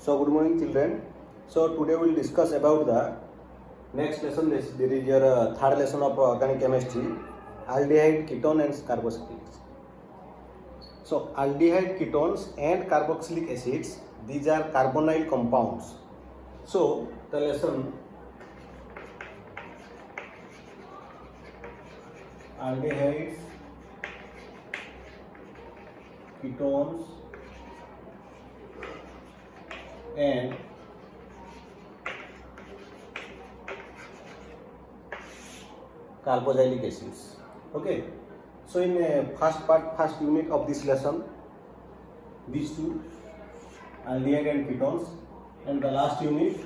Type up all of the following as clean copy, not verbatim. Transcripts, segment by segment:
So good morning children. So today we will discuss about the next lesson. There is your third lesson of organic chemistry, aldehyde, ketone and carboxylic. So aldehyde, ketones and carboxylic acids, these are carbonyl compounds. So the lesson aldehydes, ketones and carboxylic acids. Okay, so in first unit of this lesson, these two aldehyde and ketones, and the last unit,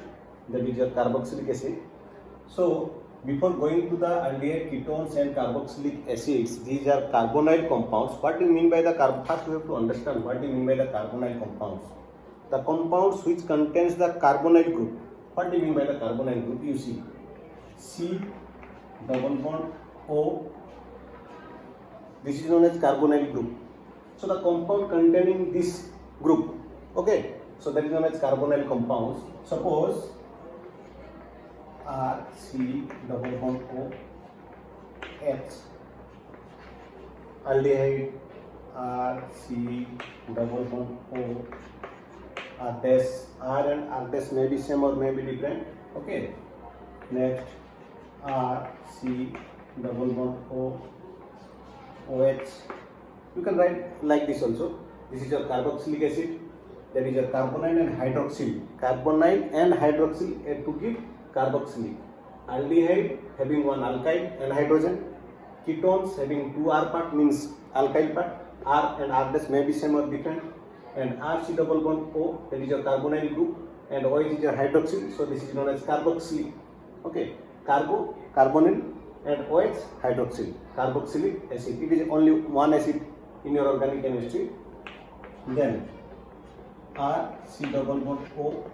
that is your carboxylic acid. So before going to the aldehyde, ketones and carboxylic acids, these are carbonyl compounds. What do you mean by the first we have to understand what do you mean by the carbonyl compounds. The compounds which contains the carbonyl group. What do you mean by the carbonyl group? You see C double bond O. This is known as carbonyl group. So the compound containing this group, okay, so that is known as carbonyl compounds. Suppose R C double bond O H, aldehyde R C double bond O, R dash, R and R dash may be same or may be different. Okay, next R C double bond O OH. You can write like this also. This is your carboxylic acid. That is your carbonyl and hydroxyl. Carbonyl and hydroxyl to give carboxylic. Aldehyde having one alkyl and hydrogen. Ketones having two R part means alkyl part. R and R dash may be same or different. And RC double bond O, that is your carbonyl group, and OH is your hydroxyl. So this is known as carboxylic. Okay, carbonyl and OH hydroxyl, carboxylic acid. It is only one acid in your organic chemistry. Then RC double bond O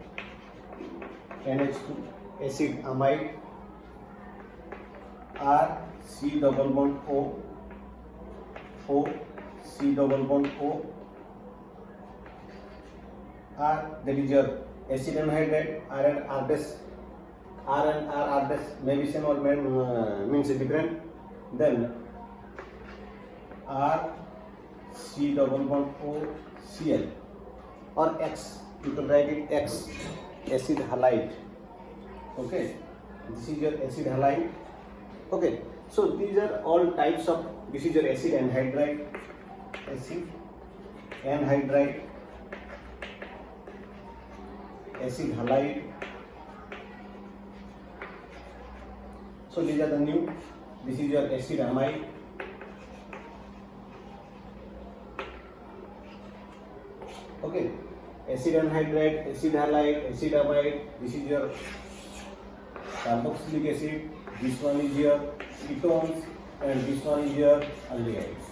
NH2 acid amide, RC double bond O C double bond O R, that is your acid anhydride. R and R dash, R and R dash may be same or may means different. Then R C double bond O Cl or X, you can write it X, acid halide. Okay, this is your acid halide. Okay, so these are all types of, this is your acid anhydride, acid anhydride, acid halide. So these are the new. This is your acid amide. Okay, acid anhydride, acid halide, acid amide. This is your carboxylic acid. This one is your ketones, and this one is your aldehydes.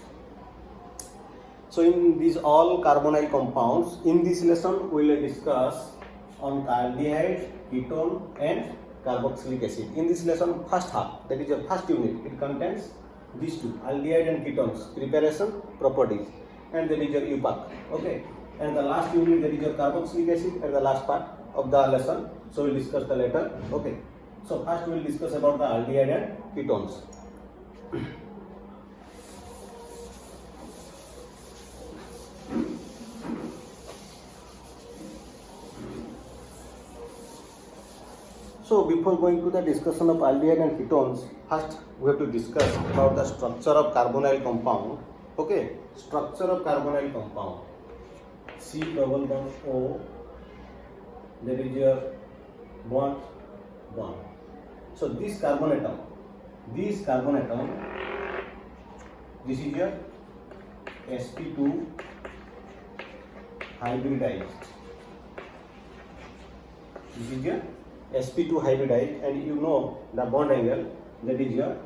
So in these all carbonyl compounds, in this lesson we will discuss on aldehyde, ketone and carboxylic acid. In this lesson, first half, that is your first unit, it contains these two, aldehyde and ketones, preparation, properties, and that is your UPAC. Okay, and the last unit, that is your carboxylic acid, and the last part of the lesson. So we will discuss the later. Okay, so first we will discuss about the aldehyde and ketones. So before going to the discussion of aldehyde and ketones, first we have to discuss about the structure of carbonyl compound. Okay, structure of carbonyl compound. C double bond O, that is your bond. So this carbon atom, this is your sp2 hybridized. This is your sp2 hybridized, and you know the bond angle, that is your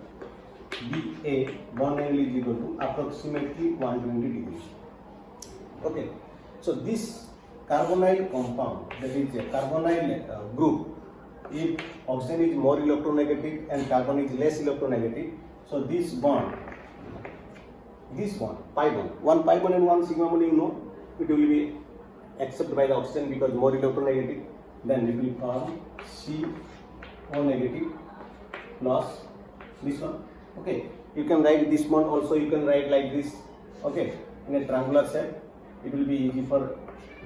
BA, bond angle is equal to approximately 120 degrees. Okay, so this carbonyl compound, that is a carbonyl group, if oxygen is more electronegative and carbon is less electronegative, so this bond, pi bond, one pi bond and one sigma bond, you know, it will be accepted by the oxygen because more electronegative, then it will form CO negative plus this one. Okay, you can write this one also, you can write like this. Okay, in a triangular shape, it will be easy for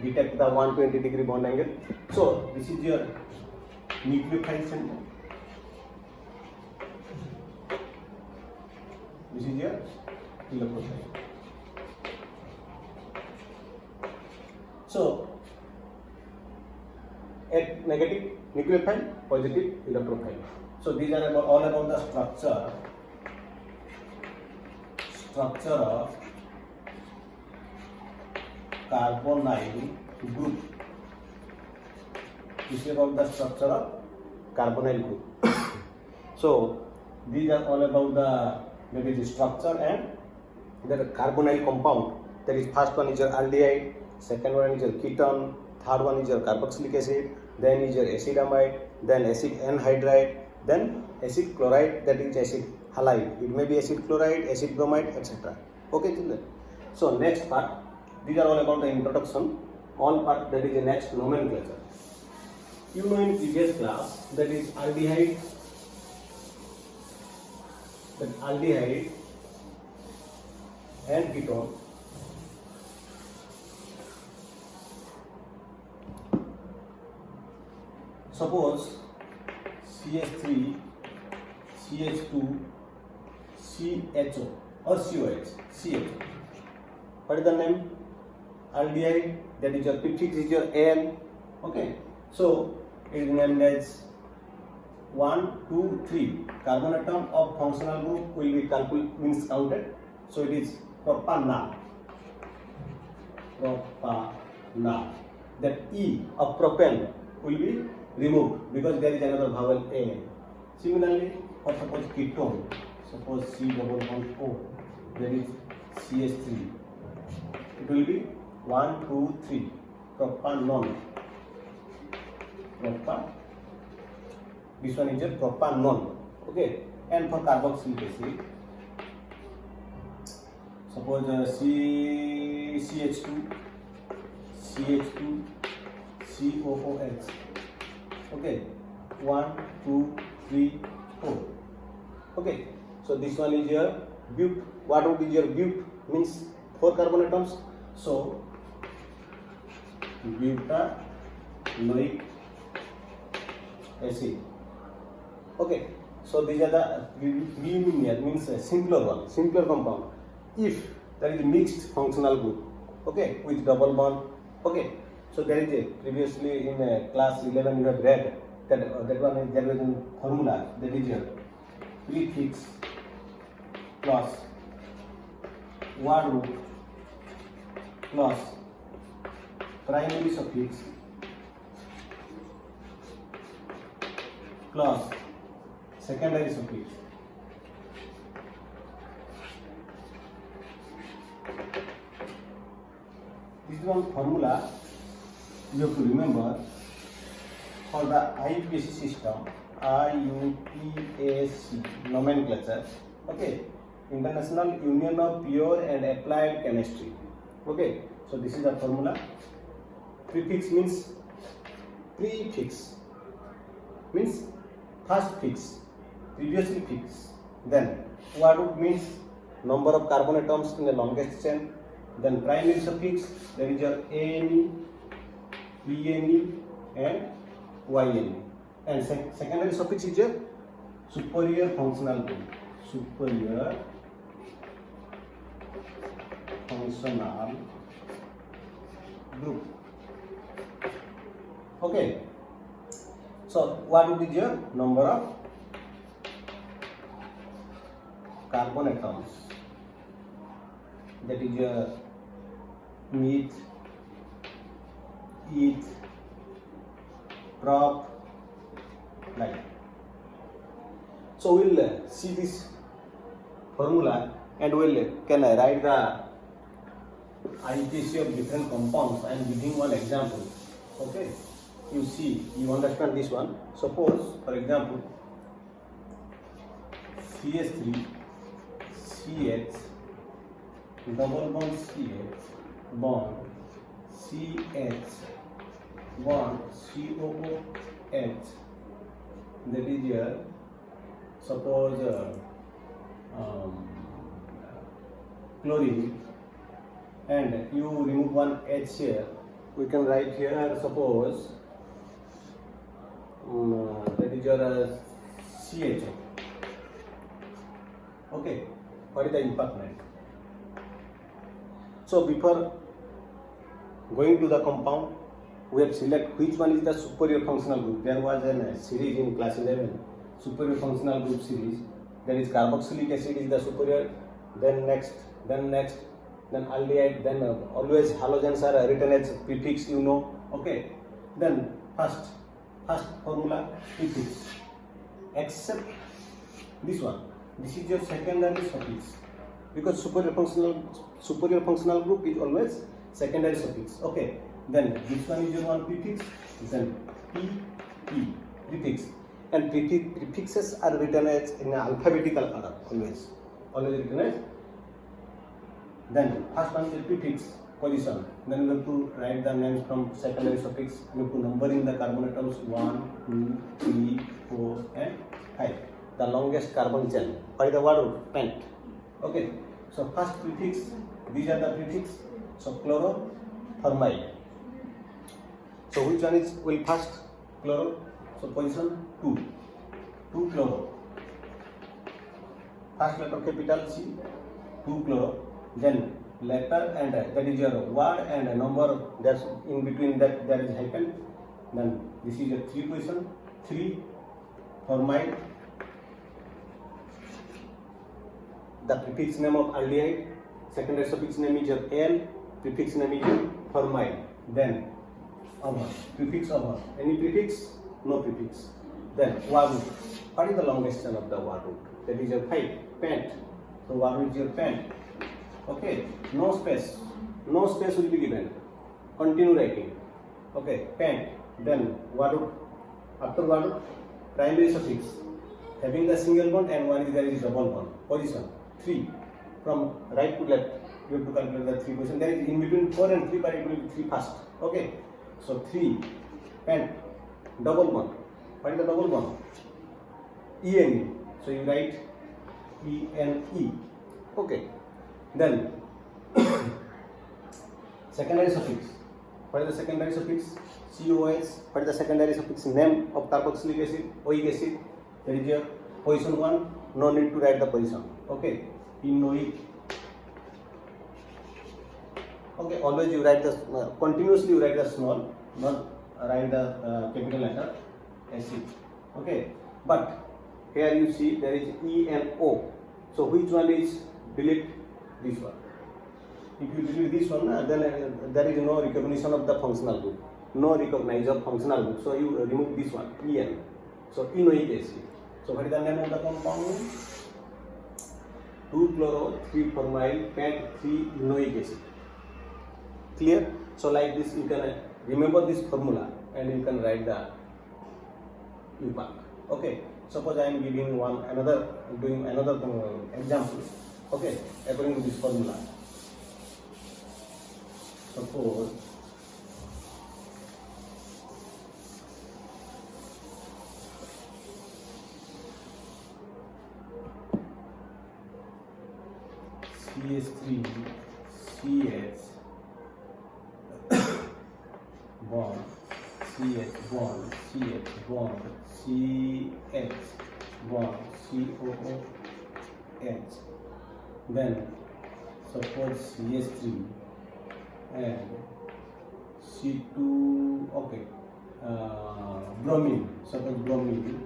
detect the 120-degree bond angle. So this is your nucleophile center. This is your electrophile. So at negative nucleophile, positive electrophile. So these are all about the structure of carbonyl group. This is about the structure of carbonyl group. So these are all about the structure and the carbonyl compound. That is, first one is your aldehyde, second one is your ketone, third one is your carboxylic acid, then is your acid amide, then acid anhydride, then acid chloride, that is acid halide. It may be acid chloride, acid bromide, etc. Okay, children. So next part, these are all about the introduction. All part, that is the next nomenclature. You know in previous class, that is aldehyde, and ketone. Suppose CH3, CH2, CHO or COH, CHO. What is the name? Aldehyde, that is your prefix is your Al. Okay, so it is named as 1, 2, 3. Carbon atom of functional group will be counted. So it is propanal. That E of propane will be removed because there is another vowel A. Similarly, for suppose ketone, suppose C double bond O, that is CH3. It will be 1, 2, 3. Propanone. This one is a propanone. Okay. And for carboxylic acid, suppose CH2, COOH. Okay. 1, 2, 3, 4. Okay. So this one is your bup. What would be your bup? Means 4 carbon atoms. So butanoic acid. Okay, so these are the binomial, means a simpler compound. If there is a mixed functional group, okay, with double bond. Okay, so there is a previously in class 11 you have read that one is there is a formula, that is your prefix plus word root plus primary suffix plus secondary suffix. This is one formula you have to remember for the IUPAC system, IUPAC nomenclature. Okay, International Union of Pure and Applied Chemistry. Okay, so this is the formula. Prefix means first fix, previously fix. Then word means number of carbon atoms in the longest chain. Then primary suffix, there is your ANE, PNE and YNE. And secondary suffix is your superior functional group. Superior functional group. Okay. So what would be your number of carbon atoms? That is your meth, eth, prop, like. So we'll see this formula and we'll can write the IUPAC of different compounds. I am giving one example. Okay, you see, you understand this one. Suppose, for example, CH3, CH, double bond CH, bond CH bond COOH, that is here suppose chlorine, and you remove one H here, we can write here suppose that is your CHO. Okay, what is the impermanent? So before going to the compound, we have select which one is the superior functional group. There was a series in class 11, superior functional group series. That is carboxylic acid is the superior, then next, then aldehyde, then always halogens are written as prefix, you know. Okay, then first formula prefix, except this one. This is your secondary suffix, because superior functional group is always secondary suffix. Okay, then this one is your one prefix, then P prefix, and prefixes are written as in alphabetical order, always written as. Then first one is prefix position. Then we have to write the names from secondary suffix. We have to number in the carbon atoms 1, 2, 3, 4, and 5. The longest carbon chain. By the word pent. Okay. So first prefix. These are the prefix. So chloro, formyl. So which one is will first? Chloro. So position 2. 2 chloro. First letter capital C. 2 chloro. Then letter and that is your word and a number, that's in between that there is hyphen. Then this is your 3 position, 3 formyl. The prefix name of aldehyde, secondary suffix name is your L, prefix name is your formyl. Then prefix over, any prefix, no prefix. Then word root. What is the longest chain of the word root? That is your 5, pent. So word root is your pent. Okay, no space will be given. Continue writing. Okay, pent. Then word root. After word root, primary suffix having the single bond and one is there is double bond. Position 3. From right to left, you have to calculate the 3 position. There is in between 4 and 3, but it will be 3 first. Okay, so 3 pent, double bond. What is the double bond? ENE. So you write ENE. Okay. Then secondary suffix. What is the secondary suffix? COS. What is the secondary suffix name of carboxylic acid? Oic acid. There is your position 1. No need to write the position. Okay. Enoic. Okay. Always you write the continuously you write the small, not write the capital letter acid. Okay. But here you see there is ENO. So which one is delete? This one. If you delete this one, then there is no recognition of the functional group. No recognize of functional group. So you remove this one, En. So enoic acid. So what is the name of the compound? 2 chloro, 3 formyl, pent, 3 enoic acid. Clear? So like this you can remember this formula and you can write the impact. Okay. Suppose I am giving doing another example. Okay, according to this formula. Suppose CH3 CH bond CH bond CH bond CH bond COOH. Then suppose CH3 and C2, okay, bromine, suppose bromine,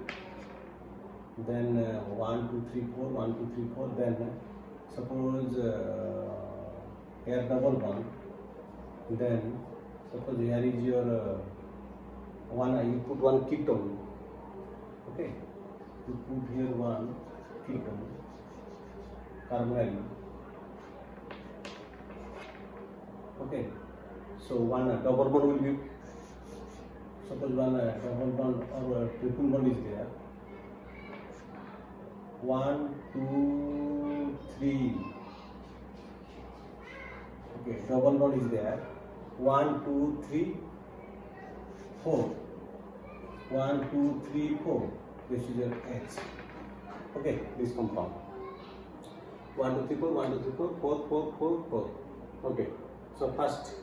then 1, 2, 3, 4, 1, 2, 3, 4, then suppose here double bond, then suppose here is your you put one ketone, okay, you put here one ketone, carbonyl. Okay, so one double bond will be, suppose one double bond or triple bond is there. 1, 2, 3. Okay, double bond is there. 1, 2, 3, 4. 1, 2, 3, 4. This is your X. Okay, this compound. 1, 2, 3, 4, 1, 2, 3, 4, 4, 4, 4, 4. Okay, so first